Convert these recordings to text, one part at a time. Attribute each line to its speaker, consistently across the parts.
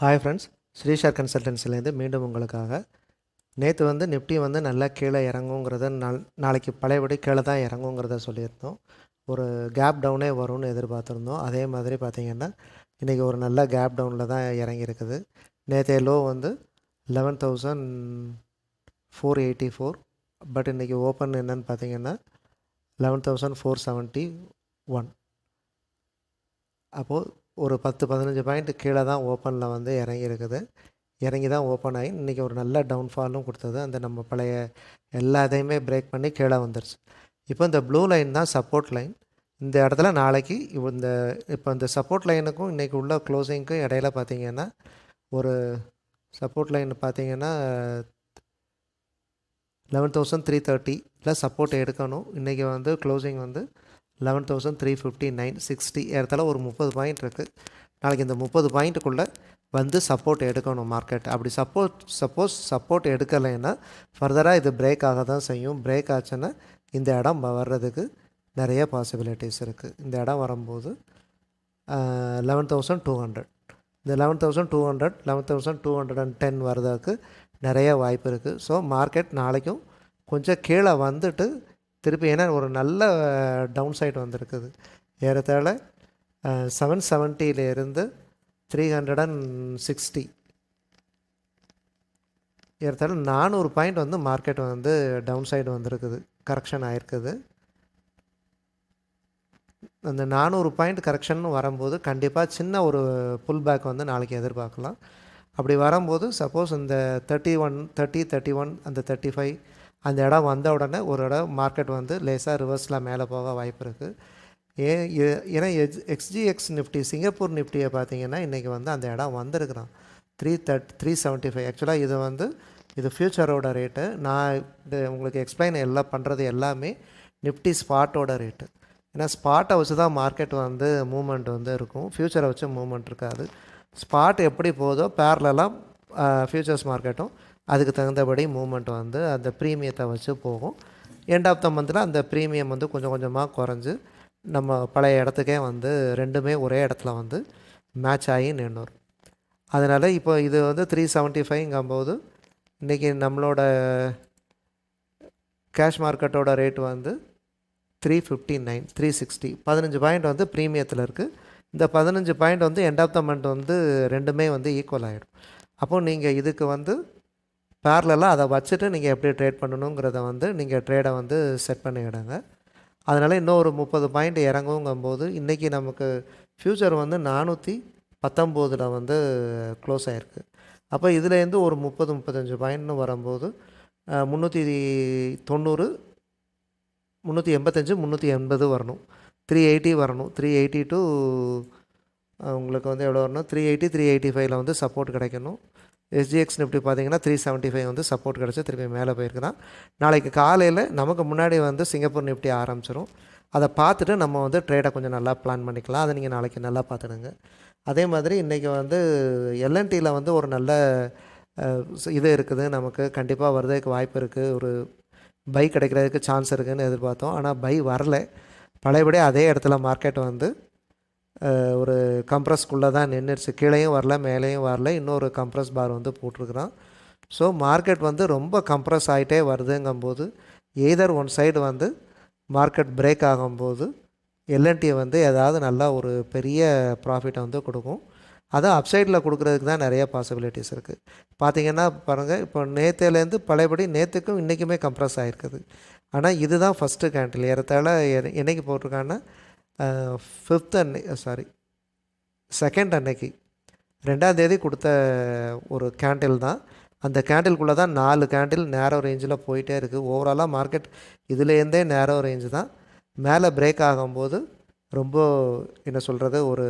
Speaker 1: Hi friends, ஸ்ரீஷார் கன்சல்டன்சிலேருந்து மீண்டும் உங்களுக்காக. நேற்று வந்து நிஃப்டி வந்து நல்லா கீழே இறங்குங்கிறத நாளைக்கு பழையபடி கீழே தான் இறங்குங்கிறத சொல்லியிருந்தோம். ஒரு கேப் டவுனே வரும்னு எதிர்பார்த்துருந்தோம். அதே மாதிரி பார்த்திங்கன்னா இன்றைக்கி ஒரு நல்ல கேப் டவுனில் தான் இறங்கியிருக்குது. நேற்றைய லோ வந்து 11,484. பட் இன்றைக்கி ஓப்பன் என்னன்னு பார்த்திங்கன்னா 11,471. அப்போது ஒரு 10-15 பாயிண்ட் கீழே தான் ஓப்பனில் வந்து இறங்கி தான் ஓப்பன் ஆகி இன்றைக்கி ஒரு நல்ல டவுன்ஃபாலும் கொடுத்தது. அந்த நம்ம பழைய எல்லாத்தையுமே பிரேக் பண்ணி கீழே வந்துருச்சு. இப்போ இந்த ப்ளூ லைன் தான் சப்போர்ட் லைன். இந்த இடத்துல நாளைக்கு இப்போ இந்த சப்போர்ட் லைனுக்கும் இன்றைக்கி உள்ள க்ளோசிங்க்கும் இடையில பார்த்திங்கன்னா ஒரு சப்போர்ட் லைன் பார்த்திங்கன்னா 11,330 சப்போர்ட் எடுக்கணும். இன்றைக்கி வந்து க்ளோசிங் வந்து 11,359, 60 இடத்துல ஒரு 30 பாயிண்ட் இருக்குது. நாளைக்கு இந்த 30 பாயிண்ட்டுக்குள்ளே வந்து சப்போர்ட் எடுக்கணும் மார்க்கெட். அப்படி சப்போஸ் சப்போர்ட் எடுக்கலைன்னா ஃபர்தராக இது பிரேக் ஆக தான் செய்யும். பிரேக் ஆச்சுன்னா இந்த இடம் வர்றதுக்கு நிறைய பாசிபிலிட்டிஸ் இருக்குது. இந்த இடம் வரும்போது 11,200, இந்த 11,200, 11,210 வர்றதுக்கு நிறைய வாய்ப்பு இருக்குது. ஸோ மார்க்கெட் நாளைக்கும் கொஞ்சம் கீழே வந்துட்டு திருப்பி, ஏன்னா ஒரு நல்ல டவுன் சைடு வந்திருக்குது. ஏறத்தாழ 770 360, ஏறத்தாழ 400 பாயிண்ட் வந்து மார்க்கெட் வந்து டவுன் சைடு வந்திருக்குது, கரெக்ஷன் ஆகிருக்குது. அந்த 400 பாயிண்ட் கரெக்ஷன் வரும்போது கண்டிப்பாக சின்ன ஒரு புல் பேக் வந்து நாளைக்கு எதிர்பார்க்கலாம். அப்படி வரும்போது சப்போஸ் இந்த 31 அந்த 35 அந்த இடம் வந்த உடனே ஒரு இடம் மார்க்கெட் வந்து லேசாக ரிவர்ஸில் மேலே போக வாய்ப்பு இருக்குது. ஏன்னா எக்ஸ்ஜிஎக்ஸ் நிஃப்டி சிங்கப்பூர் நிஃப்டியை பார்த்திங்கன்னா இன்றைக்கி வந்து அந்த இடம் வந்திருக்கிறான் 375. ஆக்சுவலாக இது ஃப்யூச்சரோட ரேட்டு. நான் உங்களுக்கு எக்ஸ்பிளைன் எல்லாம் பண்ணுறது எல்லாமே நிஃப்டி ஸ்பாட்டோட ரேட்டு. ஏன்னா ஸ்பாட்டை வச்சு தான் மார்க்கெட் வந்து மூமெண்ட் வந்து இருக்கும், ஃப்யூச்சரை வச்சு மூமெண்ட் இருக்காது. ஸ்பாட் எப்படி போதோ பேரலாக ஃப்யூச்சர்ஸ் மார்க்கெட்டும் அதுக்கு தகுந்தபடி மூமெண்ட் வந்து அந்த ப்ரீமியத்தை வச்சு போகும். எண்ட் ஆஃப் த மந்தில் அந்த ப்ரீமியம் வந்து கொஞ்சம் கொஞ்சமாக குறைஞ்சி நம்ம பழைய இடத்துக்கே வந்து ரெண்டுமே ஒரே இடத்துல வந்து மேட்ச் ஆகி நின்றுடும். அதனால் இப்போ இது வந்து 375 இன்றைக்கி நம்மளோட கேஷ் மார்க்கெட்டோட ரேட் வந்து 359, 360, 15 பாயிண்ட் வந்து ப்ரீமியத்தில் இருக்குது. இந்த 15 பாயிண்ட் வந்து எண்ட் ஆஃப் த மந்த் வந்து ரெண்டுமே வந்து ஈக்குவல் ஆகிடும். அப்போது நீங்கள் இதுக்கு வந்து பேரலாக அதை வச்சுட்டு நீங்கள் எப்படி ட்ரேட் பண்ணணுங்கிறத வந்து நீங்கள் ட்ரேடை வந்து செட் பண்ணிவிடுங்க. அதனால் இன்னும் ஒரு 30 பாயிண்ட் இறங்குங்கும்போது இன்றைக்கி நமக்கு ஃப்யூச்சர் வந்து 419 வந்து க்ளோஸ் ஆகிருக்கு. அப்போ இதுலேருந்து ஒரு 30-35 பாயிண்ட்னு வரும்போது 390, 385, 380 வரணும், 380 வரணும். 380 to உங்களுக்கு வந்து எவ்வளோ வரணும், 380, 385 வந்து சப்போர்ட் கிடைக்கணும். எஸ்ஜிஎக்ஸ் நிஃப்டி பார்த்திங்கன்னா 375 வந்து சப்போர்ட் கிடச்சி திருப்பி மேலே போயிருக்குதான். நாளைக்கு காலையில் நமக்கு முன்னாடி வந்து சிங்கப்பூர் நிஃப்டி ஆரம்பிச்சிடும். அதை பார்த்துட்டு நம்ம வந்து ட்ரேடை கொஞ்சம் நல்லா பிளான் பண்ணிக்கலாம். அதை நீங்கள் நாளைக்கு நல்லா பார்த்துடுங்க. அதே மாதிரி இன்றைக்கி வந்து எல்என்டியில் வந்து ஒரு நல்ல இது இருக்குது, நமக்கு கண்டிப்பாக வர்றதுக்கு வாய்ப்பு இருக்குது. ஒரு பை கிடைக்கிறதுக்கு சான்ஸ் இருக்குதுன்னு எதிர்பார்த்தோம். ஆனால் பை வரலை. பழையபடி அதே இடத்துல மார்க்கெட் வந்து ஒரு கம்ப்ரஸ்க்குள்ளே தான் நின்றுச்சு. கீழேயும் வரல, மேலேயும் வரல, இன்னொரு கம்ப்ரஸ் பார் வந்து போட்டிருக்குறான். ஸோ மார்க்கெட் வந்து ரொம்ப கம்ப்ரஸ் ஆகிட்டே வருதுங்கும்போது எய்தர் ஒன் சைடு வந்து மார்க்கெட் பிரேக் ஆகும்போது எல்என்டியை வந்து ஏதாவது நல்லா ஒரு பெரிய ப்ராஃபிட்டை வந்து கொடுக்கும். அதை அப்சைடில் கொடுக்குறதுக்கு தான் நிறைய பாசிபிலிட்டிஸ் இருக்குது. பார்த்திங்கன்னா பாருங்கள், இப்போ நேற்றுலேருந்து பழையபடி நேற்றுக்கும் இன்றைக்குமே கம்ப்ரஸ் ஆகிருக்குது. ஆனால் இதுதான் ஃபஸ்ட்டு கேண்டில். ஏறத்தாழ என்னைக்கு போட்டிருக்காங்கன்னா 2nd அன்னைக்கு 2ஆம் தேதி கொடுத்த ஒரு கேண்டில் தான். அந்த கேண்டில்குள்ளே தான் 4 கேண்டில் நேரோ ரேஞ்சில் போயிட்டே இருக்குது. ஓவராலாக மார்க்கெட் இதுலேருந்தே நேரோ ரேஞ்சு தான். மேலே பிரேக் ஆகும்போது ரொம்ப என்ன சொல்கிறது, ஒரு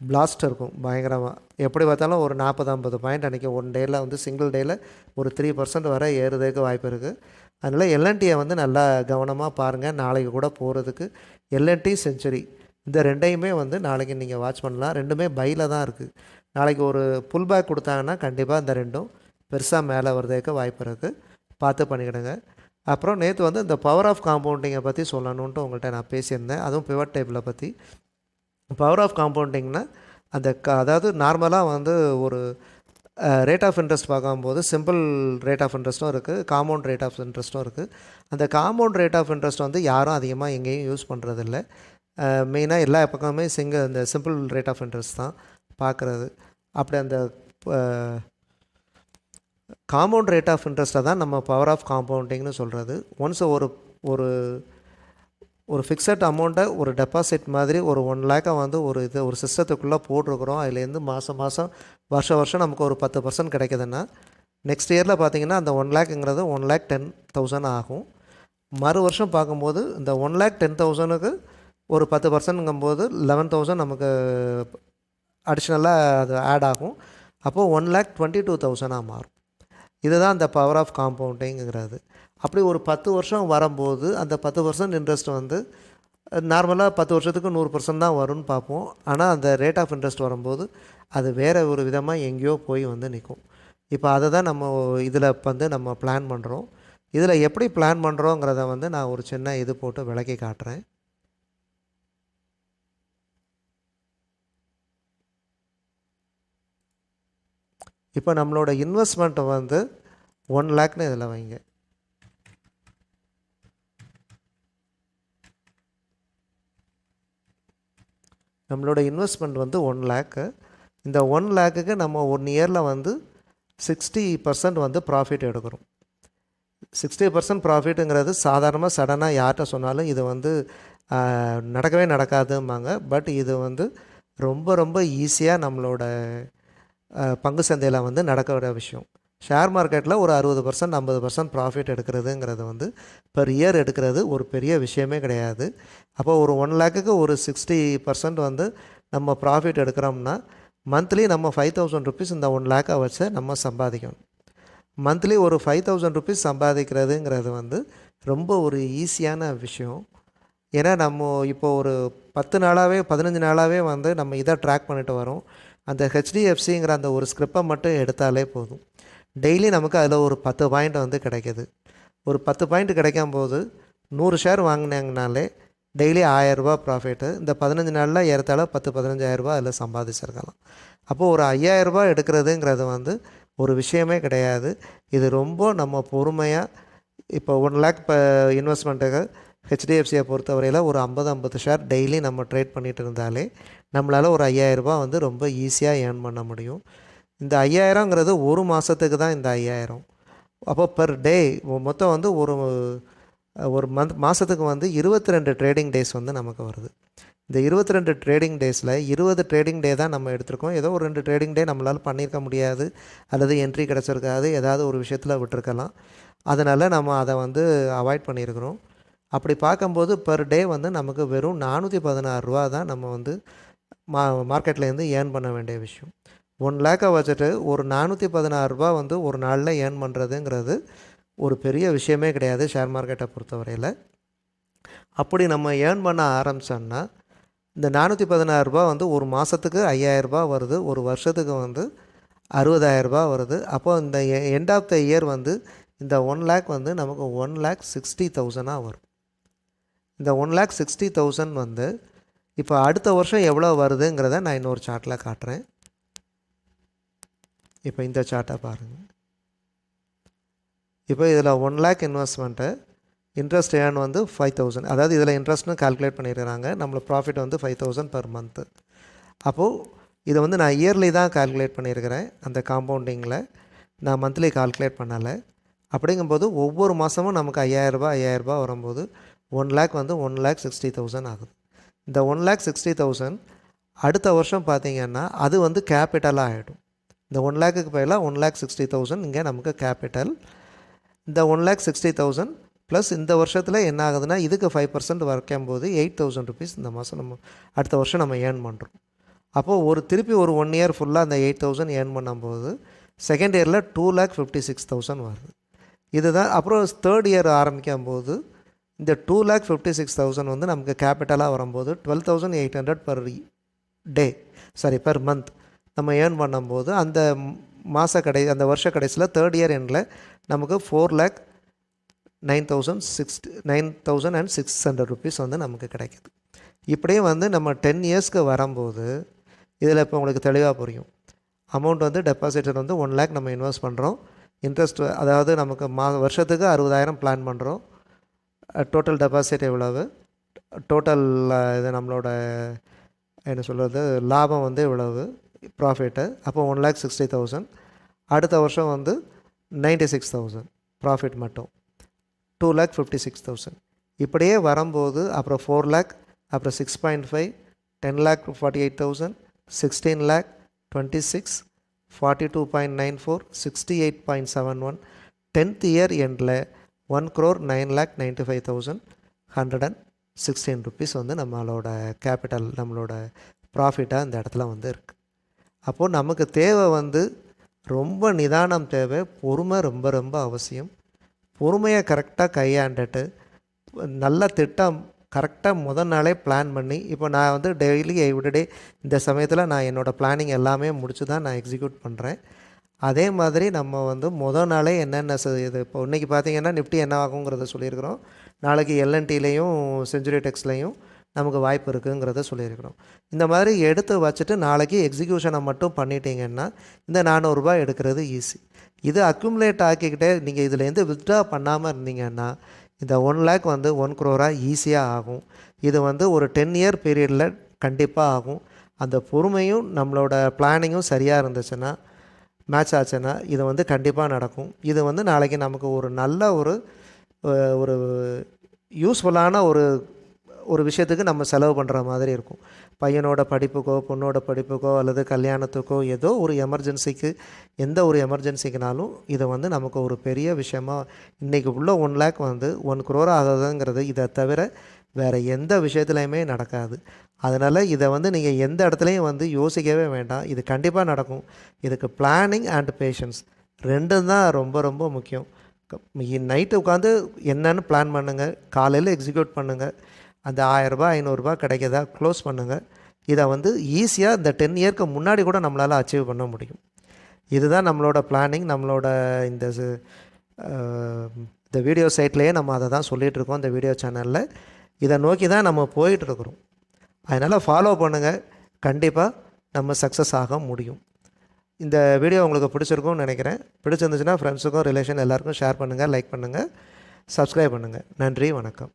Speaker 1: பிளாஸ்ட் இருக்கும் பயங்கரமாக. எப்படி பார்த்தாலும் ஒரு 40-50 பாயிண்ட் அன்றைக்கி ஒன் டேயில் வந்து சிங்கிள் டேயில் ஒரு 3% வரை ஏறுறதுக்கு வாய்ப்பு இருக்குது. அதனால் எல்என்டியை வந்து நல்லா கவனமாக பாருங்கள். நாளைக்கு கூட போகிறதுக்கு எல்என்டி செஞ்சுரி இந்த ரெண்டையுமே வந்து நாளைக்கு நீங்கள் வாட்ச் பண்ணலாம். ரெண்டுமே பையில் தான் இருக்குது. நாளைக்கு ஒரு புல் பேக் கொடுத்தாங்கன்னா கண்டிப்பாக இந்த ரெண்டும் பெருசாக மேலே வர்றதுக்கு வாய்ப்பு இருக்குது. பார்த்து பண்ணிக்கிடுங்க. அப்புறம் நேற்று வந்து இந்த பவர் ஆஃப் காம்பவுண்டிங்கை பற்றி சொல்லணுன்ட்டு உங்கள்கிட்ட நான் பேசியிருந்தேன். அதுவும் பிவட் டேபிளை பற்றி. பவர் ஆஃப் காம்பவுண்டிங்னா அந்த அதாவது நார்மலாக வந்து ஒரு ரேட் ஆஃப் இன்ட்ரெஸ்ட் பார்க்கும்போது சிம்பிள் ரேட் ஆஃப் இன்ட்ரெஸ்ட்டும் இருக்குது, காம்பவுண்ட் ரேட் ஆஃப் இன்ட்ரெஸ்ட்டும் இருக்குது. அந்த காம்பவுண்ட் ரேட் ஆஃப் இன்ட்ரெஸ்ட் வந்து யாரும் அதிகமாக எங்கேயும் யூஸ் பண்ணுறதில்ல. மெயினாக எல்லா பக்கமுமே இந்த சிம்பிள் ரேட் ஆஃப் இன்ட்ரெஸ்ட் தான் பார்க்குறது. அப்படி அந்த காம்பவுண்ட் ரேட் ஆஃப் இன்ட்ரெஸ்ட்டை தான் நம்ம பவர் ஆஃப் காம்பவுண்டிங்னு சொல்கிறது. ஒன்ஸ் ஒரு ஒரு ஒரு ஃபிக்ஸட் அமௌண்ட்டை ஒரு டெபாசிட் மாதிரி ஒரு 1 லேக்கை வந்து ஒரு சிஸ்டத்துக்குள்ளே போட்டிருக்கிறோம். அதுலேருந்து மாதம் வருஷம் நமக்கு ஒரு 10% கிடைக்குதுன்னா நெக்ஸ்ட் இயரில் பார்த்திங்கன்னா அந்த 1 லேக்குங்கிறது 1,10,000 ஆகும். மறு வருஷம் பார்க்கும்போது இந்த 1,10,000க்கு ஒரு 10%ங்கும்போது 11,000 நமக்கு அடிஷ்னலாக அது ஆட் ஆகும். அப்போது 1,22,000 மாறும். இதுதான் அந்த பவர் ஆஃப் காம்பவுண்டிங்கிறது. அப்படி ஒரு 10 வருஷம் வரும்போது அந்த 10% இன்ட்ரெஸ்ட் வந்து நார்மலாக 10 வருஷத்துக்கு 100% தான் வரும்னு பார்ப்போம். ஆனால் அந்த ரேட் ஆஃப் இன்ட்ரெஸ்ட் வரும்போது அது வேறு ஒரு விதமாக எங்கேயோ போய் வந்து நிற்கும். இப்போ அதை தான் நம்ம இதில் வந்து நம்ம பிளான் பண்ணுறோம். இதில் எப்படி பிளான் பண்ணுறோங்கிறத வந்து நான் ஒரு சின்ன இது போட்டு விளக்கி காட்டுறேன். இப்போ நம்மளோட இன்வெஸ்ட்மெண்ட் வந்து 1 லேக்னு இதில் வைங்க. நம்மளோட இன்வெஸ்ட்மெண்ட் வந்து 1 லேக்கு. இந்த 1 லேக்குக்கு நம்ம 1 இயரில் வந்து 60% வந்து ப்ராஃபிட் எடுக்கிறோம். 60% ப்ராஃபிட்டுங்கிறது சாதாரணமாக சடனாக யார்கிட்ட சொன்னாலும் இது வந்து நடக்கவே நடக்காதும்பாங்க. பட் இது வந்து ரொம்ப ரொம்ப ஈஸியாக நம்மளோட பங்கு சந்தையில் வந்து நடக்கிற விஷயம். ஷேர் மார்க்கெட்டில் ஒரு 60% 50% ப்ராஃபிட் எடுக்கிறதுங்கிறது வந்து பெர் இயர் எடுக்கிறது ஒரு பெரிய விஷயமே கிடையாது. அப்போ ஒரு 1 லேக்குக்கு ஒரு 60% வந்து நம்ம ப்ராஃபிட் எடுக்கிறோம்னா மந்த்லி நம்ம 5,000 ருபீஸ் இந்த 1 லேக்கை வச்சு நம்ம சம்பாதிக்கணும். மந்த்லி ஒரு 5,000 ருபீஸ் சம்பாதிக்கிறதுங்கிறது வந்து ரொம்ப ஒரு ஈஸியான விஷயம். ஏன்னா நம்ம இப்போ ஒரு 10 நாளாகவே 15 நாளாகவே வந்து நம்ம இதை ட்ராக் பண்ணிட்டு வரோம். அந்த ஹெச்டிஎஃப்சிங்கிற அந்த ஒரு ஸ்கிரிப்பை மட்டும் எடுத்தாலே போதும். டெய்லி நமக்கு அதில் ஒரு 10 பாயிண்ட் வந்து கிடைக்கிது. ஒரு 10 பாயிண்ட் கிடைக்கும்போது 100 ஷேர் வாங்கினாங்கனாலே டெய்லி 1000 ரூபா ப்ராஃபிட்டு. இந்த 15 நாளில் ஏறத்தாழ 10-15,000 ரூபா அதில் சம்பாதிச்சிருக்கலாம். அப்போது ஒரு 5,000 ரூபா எடுக்கிறதுங்கிறது வந்து ஒரு விஷயமே கிடையாது. இது ரொம்ப நம்ம பொறுமையாக இப்போ 1 லேக் இப்போ இன்வெஸ்ட்மெண்ட்டுக்கு ஹெச்டிஎஃப்சியை பொறுத்தவரையில் ஒரு 50 ஷேர் டெய்லி நம்ம ட்ரேட் பண்ணிகிட்டு இருந்தாலே நம்மளால் ஒரு 5,000 ரூபா வந்து ரொம்ப ஈஸியாக ஏர்ன் பண்ண முடியும். இந்த 5,000ங்கிறது ஒரு மாதத்துக்கு தான் இந்த 5,000. அப்போ பெர் டே மொத்தம் வந்து ஒரு மாதத்துக்கு வந்து 22 ட்ரேடிங் டேஸ் வந்து நமக்கு வருது. இந்த 22 ட்ரேடிங் டேஸில் 20 ட்ரேடிங் டே தான் நம்ம எடுத்திருக்கோம். ஏதோ ஒரு 2 ட்ரேடிங் டே நம்மளால் பண்ணியிருக்க முடியாது, அல்லது என்ட்ரி கிடச்சிருக்காது, ஏதாவது ஒரு விஷயத்தில் விட்டுருக்கலாம். அதனால் நம்ம அதை வந்து அவாய்ட் பண்ணியிருக்கிறோம். அப்படி பார்க்கும்போது பெர் டே வந்து நமக்கு வெறும் 416 ரூபா தான் நம்ம வந்து மார்க்கெட்லேருந்து ஏர்ன் பண்ண வேண்டிய விஷயம். 1 லேக்கை வச்சுட்டு ஒரு 416 ரூபா வந்து ஒரு நாளில் ஏர்ன் பண்ணுறதுங்கிறது ஒரு பெரிய விஷயமே கிடையாது ஷேர் மார்க்கெட்டை பொறுத்தவரையில். அப்படி நம்ம ஏர்ன் பண்ண ஆரம்பித்தோன்னா இந்த 416 ரூபா வந்து ஒரு மாதத்துக்கு 5,000 ரூபா வருது, ஒரு வருஷத்துக்கு வந்து 60,000 ரூபா வருது. அப்போது இந்த எண்ட் ஆஃப் த இயர் வந்து இந்த 1 லேக் வந்து நமக்கு 1,60,000 வரும். இந்த 1,60,000 வந்து இப்போ அடுத்த வருஷம் எவ்வளோ வருதுங்கிறத நான் இன்னொரு சார்ட்டில் காட்டுறேன். இப்போ இந்த சார்ட்டை பாருங்கள். இப்போ இதில் 1 லேக் இன்வெஸ்ட்மெண்ட்டு இன்ட்ரெஸ்ட் ஏர்ன் வந்து 5,000. அதாவது இதில் இன்ட்ரெஸ்ட்னு கால்குலேட் பண்ணியிருக்கிறாங்க. நம்மளுக்கு ப்ராஃபிட் வந்து 5,000 பர் மந்த்து. அப்போது இதை வந்து நான் இயர்லி தான் கால்குலேட் பண்ணியிருக்கிறேன். அந்த காம்பவுண்டிங்கில் நான் மந்த்லி கால்குலேட் பண்ணலை. அப்படிங்கும்போது ஒவ்வொரு மாதமும் நமக்கு 5,000 ரூபா வரும்போது 1 லேக் வந்து 1,60,000 ஆகுது. இந்த 1,60,000 அடுத்த வருஷம் பார்த்திங்கன்னா அது வந்து கேபிட்டலாக ஆகிடும். இந்த 1 லேக்குக்கு பதிலாக 1,60,000 இங்கே நமக்கு கேபிட்டல். இந்த 1,60,000 ப்ளஸ் இந்த வருஷத்தில் என்ன ஆகுதுன்னா இதுக்கு 5% வைக்கும்போது 8,000 ருபீஸ் இந்த மாதம் நம்ம அடுத்த வருஷம் நம்ம ஏர்ன் பண்ணுறோம். அப்போது திருப்பி ஒரு 1 இயர் ஃபுல்லாக அந்த 8,000 ஏர்ன் பண்ணும்போது செகண்ட் இயரில் 2,56,000 வருது. இதுதான். அப்புறம் தேர்ட் இயர் ஆரம்பிக்கும் போது இந்த 2,56,000 வந்து நமக்கு கேபிட்டலாக வரும்போது 12,800 பர் மந்த் நம்ம ஏர்ன் பண்ணும்போது அந்த அந்த வருஷ கடைசியில் தேர்ட் இயர் எண்டில் நமக்கு 4,09,600 ருபீஸ் வந்து நமக்கு கிடைக்கிது. இப்படியே வந்து நம்ம 10 இயர்ஸ்க்கு வரும்போது இதில் இப்போ உங்களுக்கு தெளிவாக புரியும். அமௌண்ட் வந்து டெபாசிட்டர் வந்து 1 லேக் நம்ம இன்வெஸ்ட் பண்ணுறோம். இன்ட்ரெஸ்ட் அதாவது நமக்கு வருஷத்துக்கு 60,000 பிளான் பண்ணுறோம். டோட்டல் டெபாசிட் எவ்வளவு, டோட்டல் இது நம்மளோட என்ன சொல்கிறது லாபம் வந்து இவ்வளவு ப்ராஃபிட்டு. அப்போ 1,60,000. அடுத்த வருஷம் வந்து 96,000 ப்ராஃபிட் மட்டும். 2,56,000. இப்படியே வரும்போது அப்புறம் 4 லேக், அப்புறம் 6.5, 10,48,000, 16 லேக், 26, 42.94, 68.71. 10th இயர் எண்டில் 1,09,95,116 rupees வந்து நம்மளோட கேபிட்டல், நம்மளோட ப்ராஃபிட்டாக இந்த இடத்துல வந்து இருக்குது. அப்போது நமக்கு தேவை வந்து ரொம்ப நிதானம் தேவை, பொறுமை ரொம்ப ரொம்ப அவசியம். பொறுமையை கரெக்டாக கையாண்டுட்டு நல்ல திட்டம் கரெக்டாக முதல் நாளே பிளான் பண்ணி, இப்போ நான் வந்து டெய்லி எவ்ரிடே இந்த சமயத்தில் நான் என்னோடய பிளானிங் எல்லாமே முடிச்சு தான் நான் எக்ஸிக்யூட் பண்ணுறேன். அதே மாதிரி நம்ம வந்து முதல் நாளே என்னென்ன இது இப்போ இன்றைக்கி பார்த்திங்கன்னா நிஃப்டி என்ன ஆகுங்கிறத சொல்லியிருக்கிறோம். நாளைக்கு எல்என்டிலையும் செஞ்சுரி டெக்ஸ்லையும் நமக்கு வாய்ப்பு இருக்குங்கிறத சொல்லியிருக்கிறோம். இந்த மாதிரி எடுத்து வச்சுட்டு நாளைக்கு எக்ஸிக்யூஷனை மட்டும் பண்ணிட்டீங்கன்னா இந்த 400 ரூபாய் எடுக்கிறது ஈஸி. இது அக்யூமுலேட் ஆக்கிக்கிட்டே நீங்கள் இதுலேருந்து வித்ட்ரா பண்ணாமல் இருந்தீங்கன்னா இந்த 1 லேக் வந்து 1 crore ஈஸியாக ஆகும். இது வந்து ஒரு 10 இயர் பீரியடில் கண்டிப்பாக ஆகும். அந்த பொறுமையும் நம்மளோட பிளானிங்கும் சரியாக இருந்துச்சுன்னா, மேட்ச் ஆச்சுன்னா இது வந்து கண்டிப்பாக நடக்கும். இது வந்து நாளைக்கு நமக்கு ஒரு நல்ல ஒரு யூஸ்ஃபுல்லான ஒரு விஷயத்துக்கு நம்ம செலவு பண்ணுற மாதிரி இருக்கும். பையனோட படிப்புக்கோ, பொண்ணோட படிப்புக்கோ, அல்லது கல்யாணத்துக்கோ, ஏதோ ஒரு எமர்ஜென்சிக்கு, எந்த ஒரு எமர்ஜென்சிக்குனாலும் இதை வந்து நமக்கு ஒரு பெரிய விஷயமாக இன்றைக்கி உள்ள 1 லேக் வந்து 1 crore ஆகுதுங்கிறது இதை தவிர வேறு எந்த விஷயத்துலையுமே நடக்காது. அதனால் இதை வந்து நீங்கள் எந்த இடத்துலையும் வந்து யோசிக்கவே வேண்டாம். இது கண்டிப்பாக நடக்கும். இதுக்கு பிளானிங் அண்ட் பேஷன்ஸ் ரெண்டும் தான் ரொம்ப ரொம்ப முக்கியம். நைட்டு உட்காந்து என்னென்னு பிளான் பண்ணுங்கள், காலையில் எக்ஸிக்யூட் பண்ணுங்கள். அந்த 1000 ரூபாய் 500 ரூபாய் கிடைக்கிறதா க்ளோஸ் பண்ணுங்கள். இதை வந்து ஈஸியாக இந்த 10 இயர்க்கு முன்னாடி கூட நம்மளால் அச்சீவ் பண்ண முடியும். இதுதான் நம்மளோட பிளானிங். நம்மளோட இந்த வீடியோ சைட்லேயே நம்ம அதை தான் சொல்லிகிட்ருக்கோம். இந்த வீடியோ சேனலில் இதை நோக்கி தான் நம்ம போயிட்டுருக்குறோம். அதனால் ஃபாலோ பண்ணுங்கள், கண்டிப்பாக நம்ம சக்ஸஸ் ஆக முடியும். இந்த வீடியோ உங்களுக்கு பிடிச்சிருக்கும்னு நினைக்கிறேன். பிடிச்சிருந்துச்சுன்னா ஃப்ரெண்ட்ஸுக்கும் ரிலேஷன் எல்லாேருக்கும் ஷேர் பண்ணுங்கள், லைக் பண்ணுங்கள், சப்ஸ்கிரைப் பண்ணுங்கள். நன்றி, வணக்கம்.